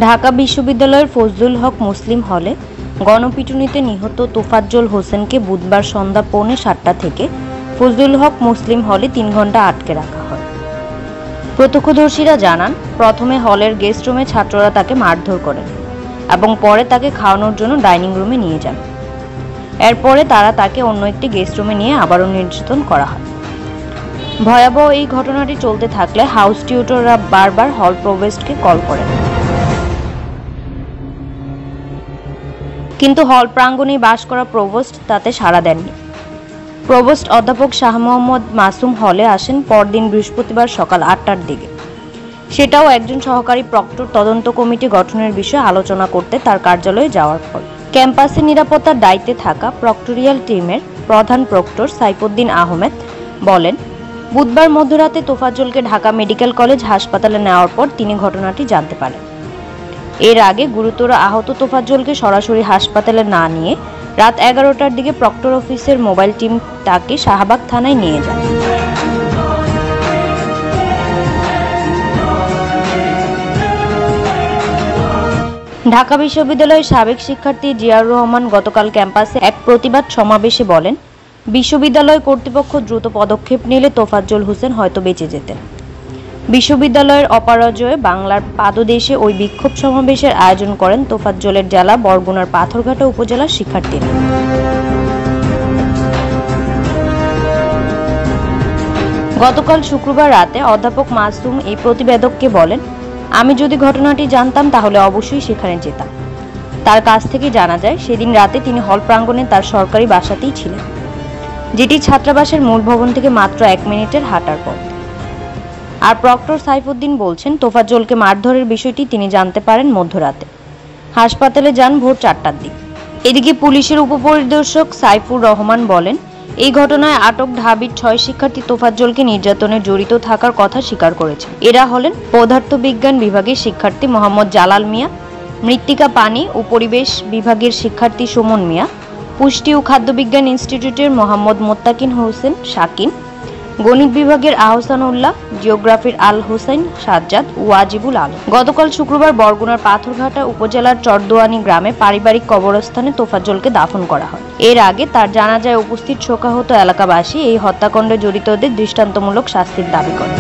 ঢাকা বিশ্ববিদ্যালয়ের ফজলুল হক মুসলিম হলে গণপিটুনিতে নিহত তোফাজ্জল হোসেনকে বুধবার সন্ধ্যা 7:45 থেকে ফজলুল হক মুসলিম হলে 3 ঘন্টা আটকে রাখা হয়। প্রত্যক্ষদর্শীরা জানান, প্রথমে হলের গেস্ট রুমে ছাত্ররা তাকে মারধর করেন এবং পরে তাকে খাওয়ানোর জন্য ডাইনিং রুমে নিয়ে যান। এরপরে তারা তাকে অন্য একটি গেস্ট রুমে নিয়ে আবারও নির্যাতন করা হয়। ভয়াবহ এই ঘটনাটি চলতে থাকলে হাউস টিউটররা বারবার হল প্রভোস্টকে কল করেন, কিন্তু হল প্রাঙ্গণে বাস করা প্রভোস্ট তাতে সাড়া দেননি। প্রভোস্ট অধ্যাপক শাহ মোহাম্মদ মাসুম হলে আসেন পরদিন বৃহস্পতিবার সকাল 8টার দিকে। সেটাও একজন সহকারী প্রক্টর তদন্ত কমিটি গঠনের বিষয়ে আলোচনা করতে তার কার্যালয়ে যাওয়ার পর। ক্যাম্পাসের নিরাপত্তার দায়িত্বে থাকা প্রক্টোরিয়াল টিমের প্রধান প্রক্টর সাইফুদ্দিন আহমেদ বলেন, বুধবার মধ্যরাতে তোফাজ্জলকে ঢাকা মেডিকেল কলেজ হাসপাতালে নেওয়ার পর তিনি ঘটনাটি জানতে পারেন। এর আগে গুরুতর আহত তোফাজ্জলকে সরাসরি হাসপাতালে না নিয়ে রাত 11টার দিকে প্রক্টর অফিসের মোবাইল টিম তাকে শাহবাগ থানায় নিয়ে যায়। ঢাকা বিশ্ববিদ্যালয়ের সাবেক শিক্ষার্থী জিয়াউর রহমান গতকাল ক্যাম্পাসে এক প্রতিবাদ সমাবেশে বলেন, বিশ্ববিদ্যালয় কর্তৃপক্ষ দ্রুত পদক্ষেপ নিলে তোফাজ্জল হোসেন হয়তো বেঁচে যেতেন। বিশ্ববিদ্যালয়ের অপরাজয়ে বাংলার পাদদেশে ওই বিক্ষোভ সমাবেশের আয়োজন করেন তোফাজ্জলের জেলা বরগুনার পাথরঘাটা উপজেলার শিক্ষার্থীরা। গতকাল শুক্রবার রাতে অধ্যাপক মাসুম এই প্রতিবেদককে বলেন, আমি যদি ঘটনাটি জানতাম তাহলে অবশ্যই সেখানে যেতাম। তার কাছ থেকে জানা যায়, সেদিন রাতে তিনি হল প্রাঙ্গণে তার সরকারি বাসাতেই ছিলেন, যেটি ছাত্রাবাসের মূল ভবন থেকে মাত্র 1 মিনিটের হাঁটার পথ। আর প্রক্টর সাইফুদ্দিন বলছেন, তোফাজ্জলকে মারধরের বিষয়টি তিনি জানতে পারেন মধ্যরাতে। হাসপাতালে যান ভোর 4টার দিকে। এদিকে পুলিশের উপপরিদর্শক সাইফুর রহমান বলেন, এই ঘটনায় আটক ঢাবির 6 শিক্ষার্থী তোফাজ্জলকে নির্যাতনে জড়িত থাকার কথা স্বীকার করেছেন। এরা হলেন পদার্থবিজ্ঞান বিভাগের শিক্ষার্থী মোহাম্মদ জালাল মিয়া, মৃত্তিকা পানি ও পরিবেশ বিভাগের শিক্ষার্থী সুমন মিয়া, পুষ্টি ও খাদ্যবিজ্ঞান ইনস্টিটিউটের মোহাম্মদ মোত্তাকিন হোসেন শাকিন, গণিত বিভাগের আহসান উল্লাহ, জিওগ্রাফির আল হোসেন সাজ্জাদ ও ওয়াজিবুল আলম। গতকাল শুক্রবার বরগুনার পাথরঘাটা উপজেলার চরদোয়ানি গ্রামে পারিবারিক কবরস্থানে তোফাজ্জলকে দাফন করা হয়। এর আগে তার জানাজায় উপস্থিত শোকাহত এলাকাবাসী এই হত্যাকাণ্ডে জড়িতদের দৃষ্টান্তমূলক শাস্তির দাবি করে।